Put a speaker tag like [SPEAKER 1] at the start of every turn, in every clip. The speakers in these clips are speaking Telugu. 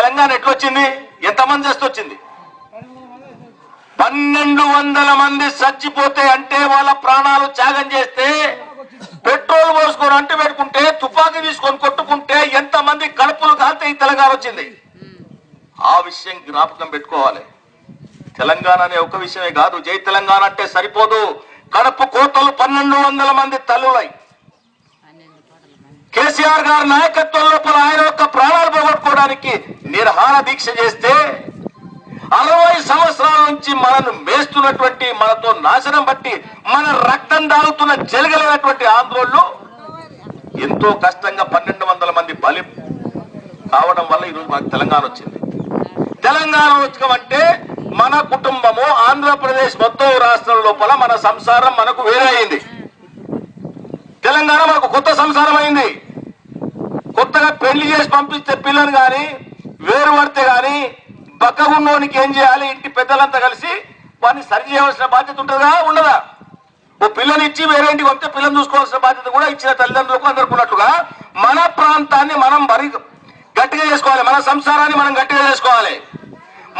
[SPEAKER 1] తెలంగాణ ఎట్లొచ్చింది? ఎంతమంది చేస్తూ వచ్చింది? 1200 మంది చచ్చిపోతే అంటే వాళ్ళ ప్రాణాలు త్యాగం చేస్తే, పెట్రోల్ పోసుకొని అంటు పెట్టుకుంటే, తుపాకీ తీసుకొని కొట్టుకుంటే ఎంతమంది కడుపులు కాలితే ఈ తెలంగాణ వచ్చింది. ఆ విషయం జ్ఞాపకం పెట్టుకోవాలి. తెలంగాణ అనే ఒక విషయమే కాదు, జై తెలంగాణ అంటే సరిపోదు. కడప కోతలు 1200 మంది తల్లులై కేసీఆర్ గారి నాయకత్వం లోపల ఆయన యొక్క ప్రాణాలు పోగొట్టుకోవడానికి నిర్హార దీక్ష చేస్తే 60 సంవత్సరాల నుంచి మనను మేస్తున్నటువంటి, మనతో నాశనం బట్టి మన రక్తం దాగుతున్న జరగలేనటువంటి ఆందోళనలు ఎంతో కష్టంగా 1200 మంది బలి కావడం వల్ల ఈరోజు మనకు తెలంగాణ వచ్చింది. తెలంగాణ వచ్చామంటే మన కుటుంబము ఆంధ్రప్రదేశ్ మొత్తం రాష్ట్రం లోపల మన సంసారం మనకు వేరే అయింది. తెలంగాణ మనకు కొత్త సంసారం అయింది. కొత్తగా పెళ్లి చేసి పంపిస్తే పిల్లని గాని వేరు పడితే గాని బక్కగున్నోనికి ఏం చేయాలి? ఇంటి పెద్దలంతా కలిసి వాడిని సరి చేయవలసిన బాధ్యత ఉంటుందా ఉండదా? ఓ పిల్లని ఇచ్చి వేరే ఇంటికి వస్తే పిల్లని చూసుకోవాల్సిన బాధ్యత కూడా ఇచ్చిన తల్లిదండ్రులకు అందరుకున్నట్టుగా మన ప్రాంతాన్ని మనం మరి గట్టిగా చేసుకోవాలి. మన సంసారాన్ని మనం గట్టిగా చేసుకోవాలి.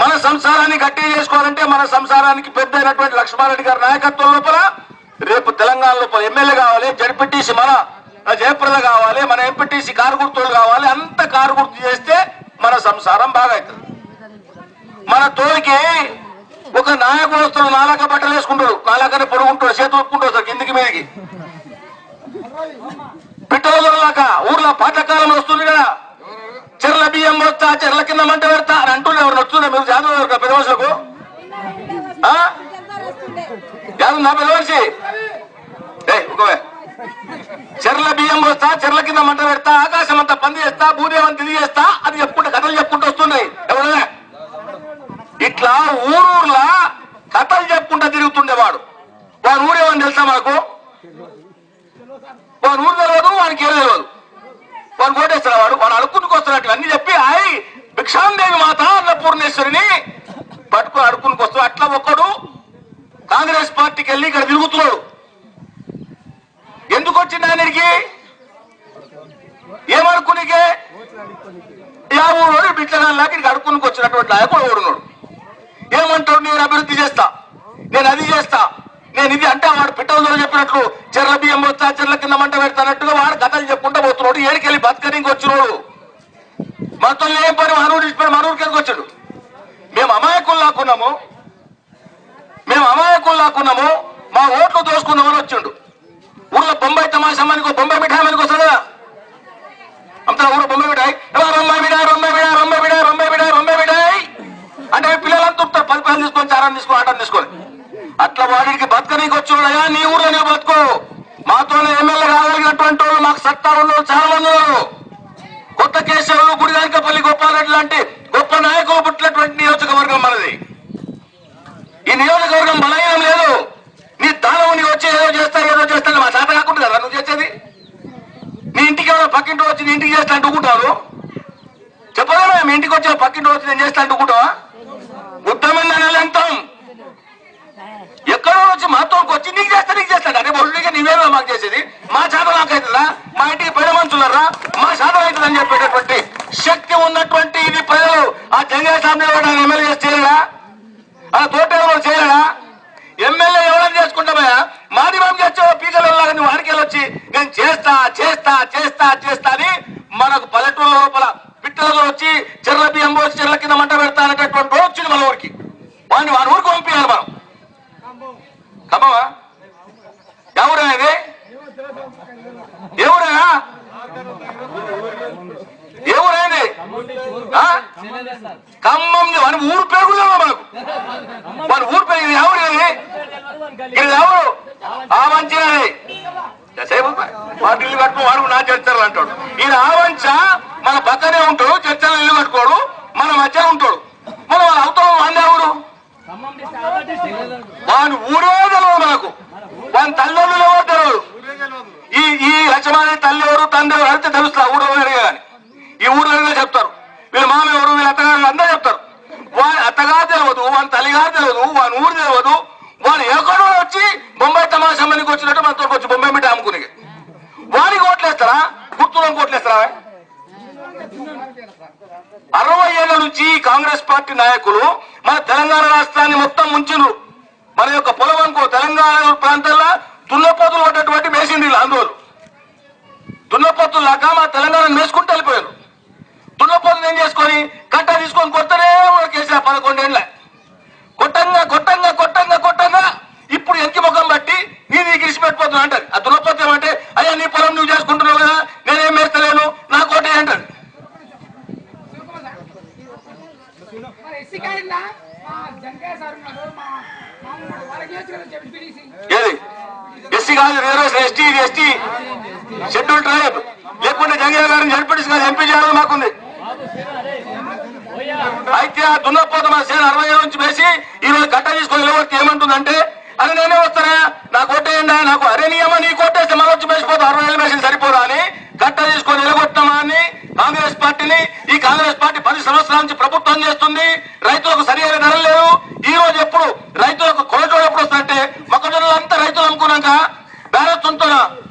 [SPEAKER 1] మన సంసారాన్ని గట్టిగా చేసుకోవాలంటే మన సంసారానికి పెద్ద అయినటువంటి లక్ష్మారెడ్డి గారి నాయకత్వం లోపల రేపు తెలంగాణ లోపల ఎమ్మెల్యే కావాలి, జడ్పీటీసీ మన జయప్రద కావాలి, మన ఎంపీటీసీ కారు గుర్తులు కావాలి. అంత కారు గుర్తు చేస్తే మన సంసారం బాగా అవుతుంది. మన తోలికి ఒక నాయకుడు వస్తాడు, నాలాక బట్టలు వేసుకుంటాడు, నాలాకనే పొడుగుంటాడు, చేతులు ఒప్పుకుంటాడు సార్ కిందికి మీదికి. పిట్టలలాక ఊర్లో పాతకాలం వస్తుంది కదా, చెర్ల బియ్యం వస్తా, చెర్ల కింద మంట పెడతా అని అంటుండే. ఎవరు వస్తుండే? మీరు జాతర పెద్ద మనుషులకు నా పెద్ద మనిషి చెర్ల బియ్యం వస్తా, చెర్ల కింద మంట పెడతా, ఆకాశం అంతా పంది చేస్తా, భూదేవం తిరిగి చేస్తా అది చెప్పుకుంటే కథలు చెప్పుకుంటూ వస్తున్నాయి. ఎవరైనా ఇట్లా ఊరూర్లా కథలు చెప్పుకుంటా తిరుగుతుండేవాడు. వాడు ఊరేమని తెలుసా మనకు? వాడు ఊరు తెలియదు, వానికి ఏం తెలియదు. వాడు కోటేస్తాడు, వాడు అడుక్కునికి వస్తున్నట్లు అన్ని చెప్పి ఆయ్ భిక్షాందేవి మాత అన్నపూర్ణేశ్వరిని పట్టుకుని అడుక్కునికి వస్తాడు. అట్లా ఒక్కడు కాంగ్రెస్ పార్టీకి వెళ్ళి ఇక్కడ తిరుగుతున్నాడు. ఎందుకు వచ్చింది ఆయనకి? ఏమనుకునికే యా ఊరు బిట్లగాల్లాకి ఇక్కడికి అడుక్కునికి వచ్చినటువంటి నాయకుడు ఓడున్నాడు. ఏమంటాడు? నేను అభివృద్ధి చేస్తా, నేను అది చేస్తా, నేను ఇది అంటే వాడు పిట్టలు చెప్పినట్లు చెర్ల బియ్యం వస్తా, చెర్ల కింద మంట పెడతానట్టుగా వాడు కథలు చెప్పుకుంటూ పోతున్నాడు. ఏడికెళ్ళి బతకనికి వచ్చినాడు. మనతో ఏం పని మనూరు ఇచ్చిపోయి మనూరుకి ఎందుకు వచ్చాడు? మేము అమాయకుల్లాకున్నాము, మా ఓట్లు దోసుకున్నామని వచ్చిండు. ఊళ్ళో బొంబాయి తమాషామానికి బొంబాయి మిఠాయి మనకి వస్తాడు కదా, అంతా ఊరు బొంబాయి మిఠాయి, బొంబాయి మిఠాయి అంటే పిల్లలంతా ఉంటారు 10 రూపాయలు తీసుకొని, చారాన్ని తీసుకొని, ఆటని తీసుకొని. అట్లా వాడికి బతకనీకి వచ్చాడయా, నీ ఊళ్ళో నీవు బతుకు. మాతోనే ఎమ్మెల్యే కాగలిగినటువంటి వాళ్ళు మాకు సత్తా ఉన్నోళ్ళు చాలా మంది ఉన్నారు. కొత్త కేశవులు, గుడిదానికపల్లి గోపాలరెడ్డి లాంటి గొప్ప నాయకులు పుట్టినటువంటి నియోజకవర్గం మనది. ఈ నియోజకవర్గం బలహీనం లేదు. నీ దానం నీకు వచ్చి ఏదో చేస్తా మా చేత కాకుండా కదా నువ్వు చేసేది. నీ ఇంటికి ఎవరో పక్కింటి వచ్చి నీ ఇంటికి చేస్తా అంటుకుంటారు. చెప్పదా మీ ఇంటికి వచ్చి పక్కింటి వచ్చి నేను చేస్తా అంటుకుంటావా? ఉత్తమైన ఎంతం ఎక్కడో వచ్చి మాతోకి వచ్చి నీకు చేస్తాడు. అరే బొల్లుగా నీవేమో మాకు చేసేది, మా చేత నాకు అవుతుందా? మా ఇంటికి పెద్ద మనుషులరా, మా చేత అవుతుందని చెప్పేటటువంటి శక్తి ఉన్నటువంటి ఇది ప్రజలు. ఆ జంగా సామ్య ఎమ్మెల్యే చేయడా? ఆ తోట ఎవరో చేయడా? ఎమ్మెల్యే ఎవరైనా చేసుకుంటామయ్యా? మాది మేము చేసే పీకలలాగా నువ్వు ఆడికెళ్ళొచ్చి నేను చేస్తా అని మనకు పల్లెటూరు లోపల పిట్టలలో వచ్చి చెర్ల బియ్యం పోసి చెర్ల కింద మంట పెడతా అనేటటువంటి వచ్చింది మన ఊరికి. వాడిని ఊరికి పంపించాలి మనం. ఖమ్మమా? ఎవరా ఇది? ఎవరా ఖమ్మం వాడి ఊరు పేరు కూడా మనకు. వాడి ఊరు పేరు ఇది ఎవరు? ఇది ఎవరు? ఆ మంచిది వాటి ఇల్లు కట్టుకో, వాడు నా చర్చలు అంటాడు. ఈయన ఆవంచ మన పక్కనే ఉంటాడు, చర్చలు ఇల్లు కట్టుకోడు, మన మధ్య ఉంటాడు. మనం వాళ్ళు అవుతాం. వాడిని ఎవరు? వాని ఊరే తెలియదు మనకు, వాని తల్లిదండ్రులు ఎవరు తెలియదు. ఈ లక్ష్మణి తల్లి ఎవరు తండ్రి ఎవరు అయితే తెలుస్తా ఊళ్ళో అడిగా కానీ. ఈ ఊర్లో చెప్తారు వీళ్ళ మామ ఎవరు, వీళ్ళ అత్తగారు అందరూ చెప్తారు. వాని అత్తగారు తెలియదు, వాని తల్లిగారు తెలియదు, వాని ఊరు తెలియదు. వాడు ఎక్కడో వచ్చి బొంబాయి తమాషానికి వచ్చినట్టు మనతో వచ్చి బొంబాయి మిఠాయి అమ్ముకుని వానికి ఓట్లేస్తారా? గుర్తులను ఓట్లేస్తారా? 60 ఏళ్ళ మొత్తం ముంచిండ్రు. మన యొక్క పొలం అనుకో తెలంగాణ ప్రాంతాల్లో దున్నపోతులు పడ్డటువంటి మేసింది ఆందోళన. దున్నపోతులు లాగా మా తెలంగాణ మేసుకుంటూ వెళ్ళిపోయారు. దున్నపోతులు ఏం చేసుకొని కట్ట తీసుకొని కొత్తనే కేసీఆర్ 11 ఏళ్ళ కొట్టంగా కొట్టంగా కొట్టంగా కొట్టంగా ఇప్పుడు ఎంకి ముఖం బట్టి నీది గిరిసిపెట్టిపోతున్నా అంటారు. ఆ దున్నపోతే ఏమంటే అయ్యా నీ పొలం నువ్వు చేసుకుంటున్నావు కదా, నేనేం వేస్తలేను, నా కోటే అంటారు. ఏది ఎస్సీ కాదు, రిజర్వేషన్ ఎస్టీ, ఇది ఎస్టీ షెడ్యూల్ ట్రైబ్. లేకుంటే జంగయ్య గారిని జడ్పీటీసీ కాదు ఎంపీ చేయాలని మాకుంది. అయితే ఆ దున్నపోత మన సేన 60 నుంచి వేసి ఈ రోజు గట్ట తీసుకొని నిలబడితే ఏమంటుందంటే అని నేనే వస్తానా, నాకు ఓటేయండి, నాకు అరే నియమా నీ కోటేస్తే మన వచ్చి వేసిపోతా 60 ఏళ్ళు వేసి సరిపోదా అని గట్ట తీసుకొని నిలబొట్టామా అని కాంగ్రెస్ పార్టీని. ఈ కాంగ్రెస్ పార్టీ 10 సంవత్సరాల నుంచి ప్రభుత్వం చేస్తుంది. రైతులకు సరైన ధరలు లేవు. ఈ రోజు ఎప్పుడు రైతులకు కొలచోడు ఎప్పుడు వస్తుందంటే మొక్కజొన్నలు అంతా రైతులు అమ్ముకున్నాక బ్యాలెన్స్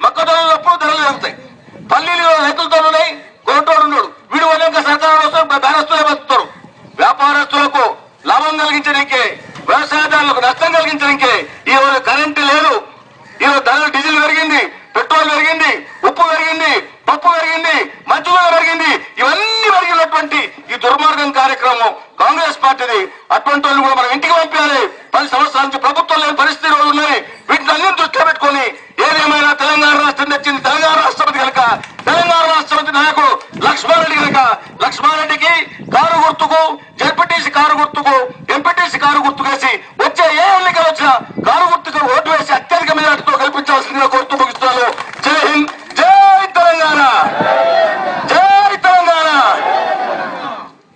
[SPEAKER 1] మొక్కజొన్నలు ఎప్పుడు ధరలు పెరుగుతాయి. పల్లీలు రైతులతో ఉన్నాయి, కొలటోడు ఉన్నాడు, వీడు అనేక సర్కారు వస్తారు, బ్యాలెన్స్తోనే బతుకుతారు. వ్యాపారస్తులకు లాభం కలిగించడానికే, వ్యవసాయదారులకు నష్టం కలిగించడానికే ఈ రోజు కరెంటు లేదు. ఈ రోజు ధరలు డీజిల్ పెరిగింది, పెట్రోల్ పెరిగింది, ఉప్పు పెరిగింది, పప్పు పెరిగింది, మజ్జిగ పెరిగింది. ఇవన్నీ పెరిగినటువంటి ఈ దుర్మార్గం కార్యక్రమం కాంగ్రెస్ పార్టీది. అటువంటి వాళ్ళు కూడా మనం ఇంటికి పంపించాలి. 10 సంవత్సరాల నుంచి ప్రభుత్వం లేని పరిస్థితి రోజులు ఉన్నాయి. వీటిని అన్ని దృష్టిలో పెట్టుకుని ఏదేమైనా తెలంగాణ రాష్ట్రం తెచ్చింది తెలంగాణ రాష్ట్రపతి కనుక, తెలంగాణ రాష్ట్రపతి నాయకుడు లక్ష్మారెడ్డి కనుక లక్ష్మారెడ్డికి కారు గుర్తుకు, జడ్పీటీసీ కారు గుర్తుకు, ఎంపీటీసీ కారు గుర్తుకేసి వచ్చే ఏ ఎన్నికలు వచ్చినా